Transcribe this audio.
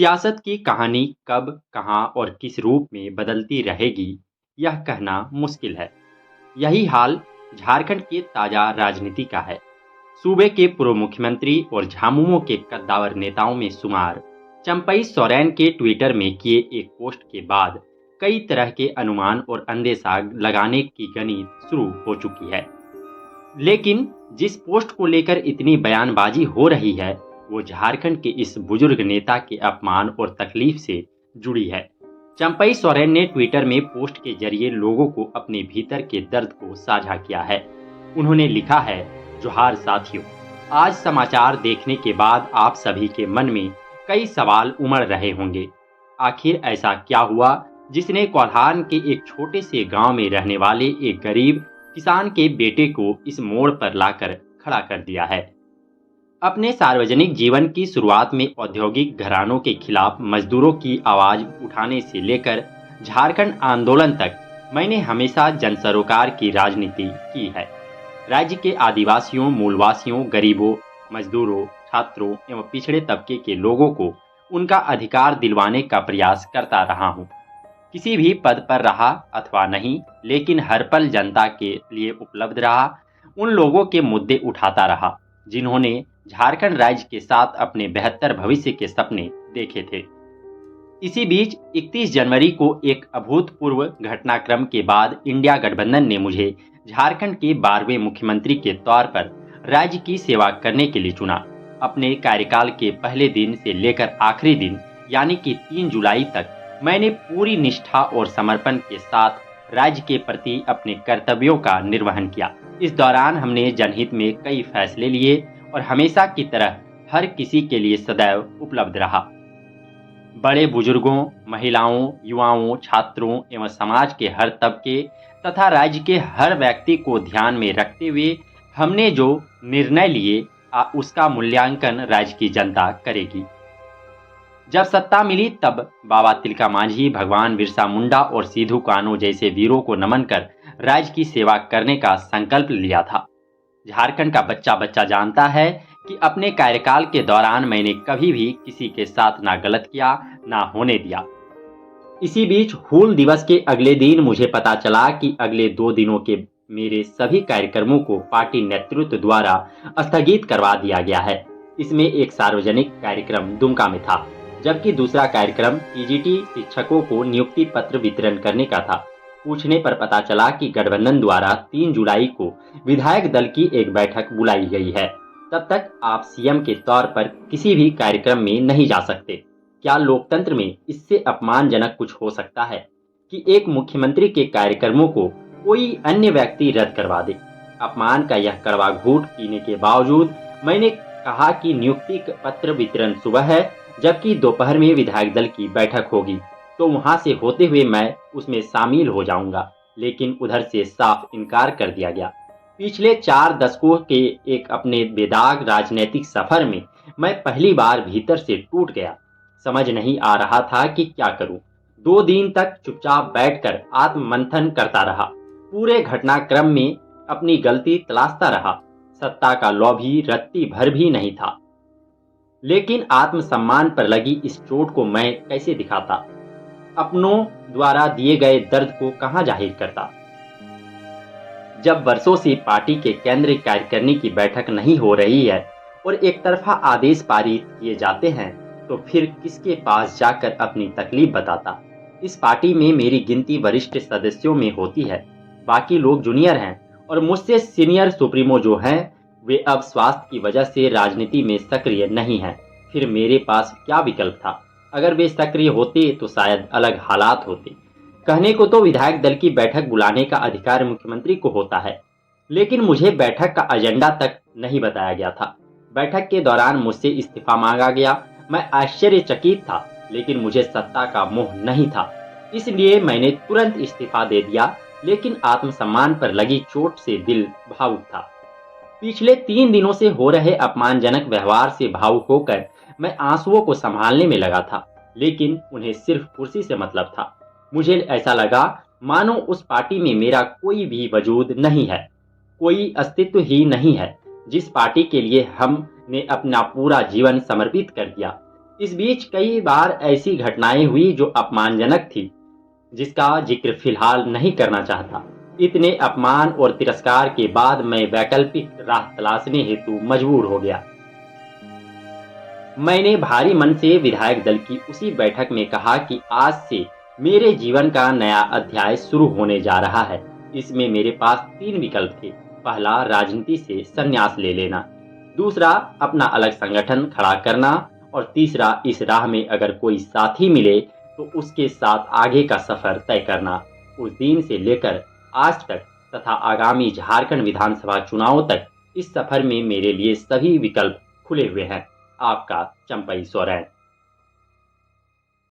सियासत की कहानी कब, कहां और किस रूप में बदलती रहेगी, यह कहना मुश्किल है। यही हाल झारखंड के ताजा राजनीति का है। सूबे के पूर्व मुख्यमंत्री और झामुमो के कद्दावर नेताओं में शुमार चंपई सोरेन के ट्विटर में किए एक पोस्ट के बाद कई तरह के अनुमान और अंदेशा लगाने की गनीत शुरू हो चुकी है। लेकिन जिस पोस्ट को लेकर इतनी बयानबाजी हो रही है, वो झारखंड के इस बुजुर्ग नेता के अपमान और तकलीफ से जुड़ी है। चंपई सोरेन ने ट्विटर में पोस्ट के जरिए लोगों को अपने भीतर के दर्द को साझा किया है। उन्होंने लिखा है, जोहार साथियों, आज समाचार देखने के बाद आप सभी के मन में कई सवाल उमड़ रहे होंगे। आखिर ऐसा क्या हुआ जिसने कोल्हान के एक छोटे से गांव में रहने वाले एक गरीब किसान के बेटे को इस मोड़ पर लाकर खड़ा कर दिया है। अपने सार्वजनिक जीवन की शुरुआत में औद्योगिक घरानों के खिलाफ मजदूरों की आवाज उठाने से लेकर झारखंड आंदोलन तक मैंने हमेशा जनसरोकार की राजनीति की है। राज्य के आदिवासियों, मूलवासियों, गरीबों, मजदूरों, छात्रों एवं पिछड़े तबके के लोगों को उनका अधिकार दिलवाने का प्रयास करता रहा हूँ। किसी भी पद पर रहा अथवा नहीं, लेकिन हर पल जनता के लिए उपलब्ध रहा, उन लोगों के मुद्दे उठाता रहा जिन्होंने झारखंड राज्य के साथ अपने बेहतर भविष्य के सपने देखे थे। इसी बीच 31 जनवरी को एक अभूतपूर्व घटनाक्रम के बाद इंडिया गठबंधन ने मुझे झारखंड के 12वें मुख्यमंत्री के तौर पर राज्य की सेवा करने के लिए चुना। अपने कार्यकाल के पहले दिन से लेकर आखिरी दिन यानी कि 3 जुलाई तक मैंने पूरी निष्ठा और समर्पण के साथ राज्य के प्रति अपने कर्तव्यों का निर्वहन किया। इस दौरान हमने जनहित में कई फैसले लिए और हमेशा की तरह हर किसी के लिए सदैव उपलब्ध रहा। बड़े बुजुर्गों, महिलाओं, युवाओं, छात्रों एवं समाज के हर तबके तथा राज्य के हर व्यक्ति को ध्यान में रखते हुए हमने जो निर्णय लिए उसका मूल्यांकन राज्य की जनता करेगी। जब सत्ता मिली तब बाबा तिलका मांझी, भगवान बिरसा मुंडा और सिद्धू कान्हू जैसे वीरों को नमन कर राज्य की सेवा करने का संकल्प लिया था। झारखंड का बच्चा बच्चा जानता है कि अपने कार्यकाल के दौरान मैंने कभी भी किसी के साथ ना गलत किया, ना होने दिया। इसी बीच हूल दिवस के अगले दिन मुझे पता चला कि अगले 2 दिनों के मेरे सभी कार्यक्रमों को पार्टी नेतृत्व द्वारा स्थगित करवा दिया गया है। इसमें एक सार्वजनिक कार्यक्रम दुमका में था, जबकि दूसरा कार्यक्रम टीजीटी शिक्षकों को नियुक्ति पत्र वितरण करने का था। पूछने पर पता चला कि गठबंधन द्वारा 3 जुलाई को विधायक दल की एक बैठक बुलाई गई है। तब तक आप सीएम के तौर पर किसी भी कार्यक्रम में नहीं जा सकते। क्या लोकतंत्र में इससे अपमानजनक कुछ हो सकता है कि एक मुख्यमंत्री के कार्यक्रमों को कोई अन्य व्यक्ति रद्द करवा दे? अपमान का यह कड़वा घूंट पीने के बावजूद मैंने कहा कि नियुक्ति पत्र वितरण सुबह है, जबकि दोपहर में विधायक दल की बैठक होगी, तो वहां से होते हुए मैं उसमें शामिल हो जाऊंगा। लेकिन उधर से साफ इनकार कर दिया गया। पिछले 4 दशकों के एक अपने बेदाग राजनीतिक सफर में मैं पहली बार भीतर से टूट गया। समझ नहीं आ रहा था कि क्या करूं। 2 दिन तक चुपचाप बैठकर आत्ममंथन करता रहा। पूरे घटनाक्रम में अपनी गलती तलाशता रहा। सत्ता का लोभी रत्ती भर भी नहीं था। लेकिन आत्मसम्मान पर लगी इस चोट को मैं कैसे दिखाता? अपनों द्वारा दिए गए दर्द को कहां जाहिर करता? जब वर्षों से पार्टी के केंद्रीय कार्यकारिणी की बैठक नहीं हो रही है और एक तरफा आदेश पारित किए जाते हैं, तो फिर किसके पास जाकर अपनी तकलीफ बताता? इस पार्टी में मेरी गिनती वरिष्ठ सदस्यों में होती है, बाकी लोग जूनियर हैं और मुझसे सीनियर सुप्रीमो जो हैं वे अब स्वास्थ्य की वजह से राजनीति में सक्रिय नहीं हैं। फिर मेरे पास क्या विकल्प था? अगर वे सक्रिय होते तो शायद अलग हालात होते। कहने को तो विधायक दल की बैठक बुलाने का अधिकार मुख्यमंत्री को होता है, लेकिन मुझे बैठक का एजेंडा तक नहीं बताया गया था। बैठक के दौरान मुझसे इस्तीफा मांगा गया। मैं आश्चर्यचकित था, लेकिन मुझे सत्ता का मोह नहीं था, इसलिए मैंने तुरंत इस्तीफा दे दिया। लेकिन आत्मसम्मान पर लगी चोट से दिल भावुक था। पिछले 3 दिनों से हो रहे अपमानजनक व्यवहार से भावुक होकर मैं आंसुओं को संभालने में लगा था, लेकिन उन्हें सिर्फ कुर्सी से मतलब था। मुझे ऐसा लगा मानो उस पार्टी में मेरा कोई भी वजूद नहीं है, कोई अस्तित्व ही नहीं है, जिस पार्टी के लिए हमने अपना पूरा जीवन समर्पित कर दिया। इस बीच कई बार ऐसी घटनाएं हुई जो अपमानजनक थी, जिसका जिक्र फिलहाल नहीं करना चाहता। इतने अपमान और तिरस्कार के बाद मैं वैकल्पिक राह तलाशने हेतु मजबूर हो गया। मैंने भारी मन से विधायक दल की उसी बैठक में कहा कि आज से मेरे जीवन का नया अध्याय शुरू होने जा रहा है। इसमें मेरे पास 3 विकल्प थे। पहला, राजनीति से संन्यास ले लेना। दूसरा, अपना अलग संगठन खड़ा करना। और तीसरा, इस राह में अगर कोई साथी मिले तो उसके साथ आगे का सफर तय करना। उस दिन से लेकर आज तक तथा आगामी झारखंड विधानसभा चुनावों तक इस सफर में मेरे लिए सभी विकल्प खुले हुए हैं। आपका चंपई सोरेन।